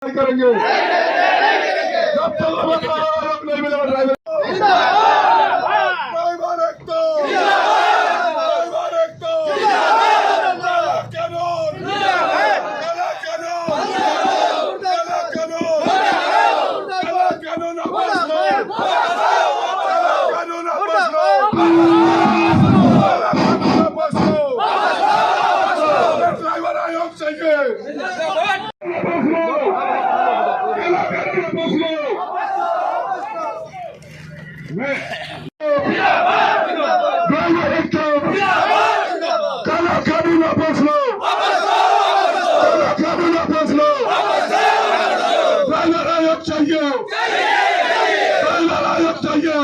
करेंगे जब तक हम नहीं मिलेगा ड्राइवर एक तो ड्राइवर एक तो कानून ड्राइवर आयोग चाहिए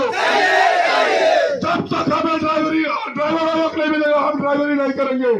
जब तक हमें ड्राइवर आयोग नहीं मिलेगा हम ड्राइवरी नहीं करेंगे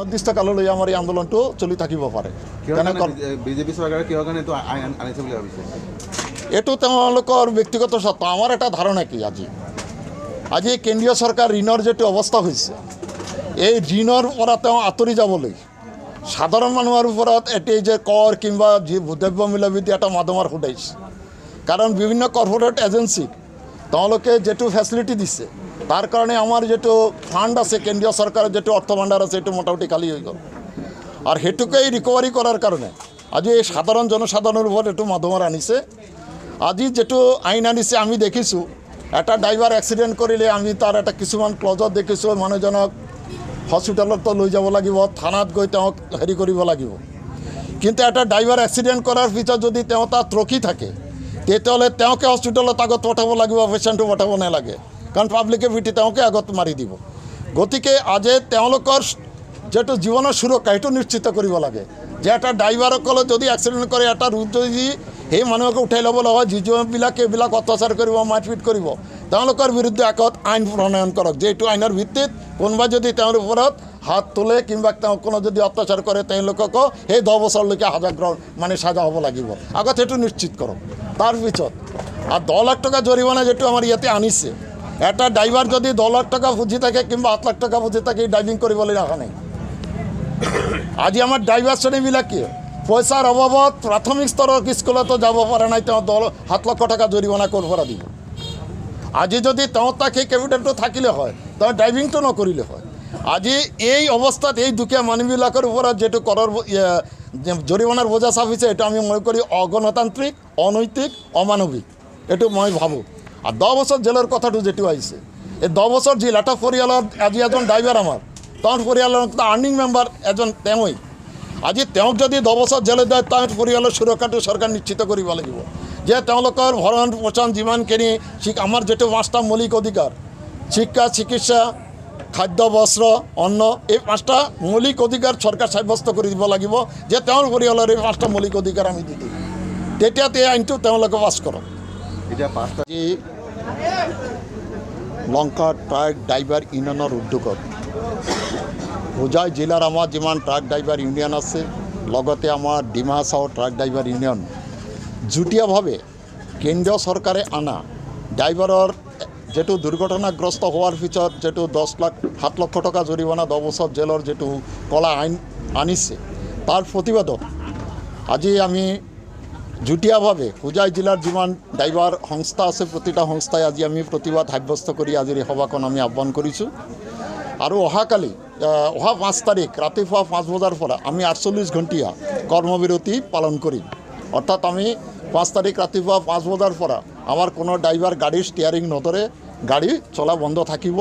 নির্দিষ্ট কাললৈ আমাৰ এই আন্দোলনটো চলি থাকিব পাৰে বিজেপি চৰকাৰে কিহৰ কাৰণে এইটো আইন আনিছে বুলি ভাবিছে এইটো তেওঁলোকৰ ব্যক্তিগত সত্য আমাৰ এটা ধাৰণা কি আজি কেন্দ্ৰীয় চৰকাৰ ঋণৰ যেটো অৱস্থা হৈছে এই ঋণৰ পৰা তেওঁ আঁতৰি যাবলৈ সাধাৰণ মানুহৰ ওপৰত এটি যে কৰ কিংবা যি দ্ৰব্য মূল্যবৃদ্ধি এটা মাধ্যমৰ সুদাইছে কাৰণ বিভিন্ন কৰ্পোৰেট এজেন্সিক তেওঁলোকে যেটো ফেচিলিটি দিছে তার কারণে আমার যেটো ফান্ড আছে কেন্দ্রীয় সরকারের যেটো অর্থ ভাণ্ডার আছে এটা মোটামুটি খালি হয়ে গেল আর সেটুকুই রিকভারি করার কারণে আজি এই সাধারণ জনসাধারণের উপর একটু মাধ্যমর আনিছে আজি যেটো আইন আনিছে আমি দেখিছোঁ এটা ড্রাইভার এক্সিডেন্ট কৰিলে আমি তার একটা কিছুমান ক্লজত দেখিছোঁ মানুহজনক হস্পিটেলত লৈ যাব লাগিব থানাত গৈ তেওঁক হেৰি কৰিব লাগিব কিন্তু এটা ড্ৰাইভাৰ এক্সিডেন্ট কৰাৰ পিছত যদি তেওঁ তাত ৰখি থাকে তেতিয়াহ'লে তেওঁকে হস্পিটেলত আগত পঠাব লাগিব পেচেণ্টটো পঠাব নালাগে কাৰণ পাব্লিকে ভিটি তেওঁকে আগত মাৰি দিব গতিকে আজি তেওঁলোকৰ যেটো জীৱনৰ সুৰক্ষা এইটো নিশ্চিত কৰিব লাগে যে এটা ড্ৰাইভাৰসকলে যদি এক্সিডেণ্ট কৰে এটা ৰোড যদি সেই মানুহকে উঠাই ল'ব লগা যিবিলাকে এইবিলাক অত্যাচাৰ কৰিব মাৰপিট কৰিব তেওঁলোকৰ বিৰুদ্ধে আগত আইন প্ৰণয়ন কৰক যে এইটো আইনৰ ভিত্তিত কোনোবা যদি তেওঁৰ ওপৰত হাত তোলে কিংবা তেওঁ কোনো যদি অত্যাচাৰ কৰে তেওঁলোককো সেই 10 বছৰলৈকে মানে সাজা হ'ব লাগিব আগত সেইটো নিশ্চিত কৰক তাৰপিছত আৰু 10 লাখ টকা জৰিমনা যেটো আমাৰ ইয়াতে আনিছে এটা ড্রাইভার যদি 10 লাখ টাকা পুঁজি থাকে কিংবা 8 লাখ টাকা পুঁজি থাকে ড্রাইভিং কৰিবলৈ ৰাখা নাই আজি আমাৰ ড্ৰাইভাৰ শ্ৰেণীবিলাকে পইচাৰ অভাৱত প্ৰাথমিক স্তৰৰ স্কুলতো যাব পৰা নাই তেওঁ 7 লাখ টাকা জৰিমনা ক'ৰ পৰা দিব আজি যদি তেওঁ তাক সেই কেপিটেলটো থাকিলে হয় তেওঁ ড্ৰাইভিংটো নকৰিলে হয় আজি এই অৱস্থাত এই দুখীয়া মানুহবিলাকৰ ওপৰত যেটো কৰৰ জৰিমনাৰ বোজা চাপিছে এটা আমি মনে কৰি অগণতান্ত্ৰিক অনৈতিক অমানবিক এইটো মই ভাবোঁ আৰ 10 বছৰ জেলেৰ কথাটো যেটো আহিছে এই 10 বছৰ জেল এটা পৰিয়ালৰ আজি এজন ড্ৰাইভাৰ আমাৰ তাৰ পৰিয়ালৰ আৰ্নিং মেম্বাৰ এজন তেওঁই আজি তেওঁক যদি 10 বছৰ জেলে দেয় তাৰ পৰিয়ালৰ সুৰক্ষাটো সৰকাৰ নিশ্চিত কৰিব লাগিব যে তেওঁলোকৰ ভৰণ পোষণ যিমানখিনি আমাৰ যেটো 5টা মৌলিক অধিকাৰ শিক্ষা চিকিৎসা খাদ্য বস্ত্ৰ অন্ন এই 5টা মৌলিক অধিকাৰ সৰকাৰ সাব্যস্ত কৰি দিব লাগিব যে তেওঁৰ পৰিয়ালৰ এই 5টা মৌলিক অধিকাৰ আমি দি দিম তেতিয়া এই আইনটো তেওঁলোকে পাছ কৰক এতিয়া 5টা লংকা ট্রাক ড্রাইভার ইউনিয়নের উদ্যোগত হোজাই জেলার আমার যিমান ট্রাক ড্রাইভার ইউনিয়ন আছে লগতে আমার Dima Hasao truck driver union যুটীয়াভাৱে কেন্দ্ৰীয় চৰকাৰে আনা ড্ৰাইভাৰৰ যেটো দুৰ্ঘটনাগ্ৰস্ত হোৱাৰ পিছত যেটো 7 লাখ টকা জৰিমনা 10 বছৰ জেলৰ যেটো কলা আইন আনিছে তাৰ প্ৰতিবাদত আজি আমি যুটীয়াভাৱে হোজাই জিলাৰ যিমান ড্ৰাইভাৰ সংস্থা আছে প্ৰতিটা সংস্থাই আজি আমি প্ৰতিবাদ সাব্যস্ত কৰি আজিৰ এই সভাখন আমি আহ্বান কৰিছোঁ আৰু অহাকালি 5 তাৰিখ ৰাতিপুৱা 5 বজাৰ পৰা আমি 48 ঘণ্টীয়া কৰ্মবিৰতি পালন কৰিম অৰ্থাৎ আমি 5 তাৰিখ ৰাতিপুৱা 5 বজাৰ পৰা আমাৰ কোনো ড্ৰাইভাৰ গাড়ীৰ ষ্টিয়াৰিং নধৰে গাড়ী চলা বন্ধ থাকিব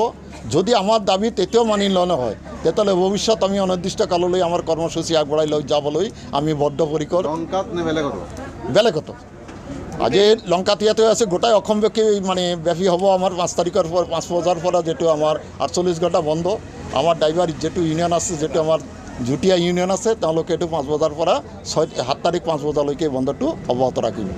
যদি আমাৰ দাবী তেতিয়াও মানি লোৱা নহয় তেতিয়াহ'লে ভৱিষ্যত আমি অনিৰ্দিষ্ট কাললৈ আমাৰ কৰ্মসূচী আগবঢ়াই লৈ যাবলৈ আমি বদ্ধপৰিকৰ লংকাত নে বেলেগত আজি লংকাত ইয়াতে আছে গোটাই অসমব্যাপী মানে ব্যাপী হ'ব আমাৰ 5 তাৰিখৰ পৰা 5 বজাৰ পৰা যেটো আমাৰ 48 ঘণ্টা বন্ধ আমাৰ ড্ৰাইভাৰ যেটো ইউনিয়ন আছে যেটো আমাৰ যুটীয়া ইউনিয়ন আছে তেওঁলোকে এইটো 5 বজাৰ পৰা 7 তাৰিখ 5 বজালৈকে বন্ধটো অব্যাহত ৰাখিব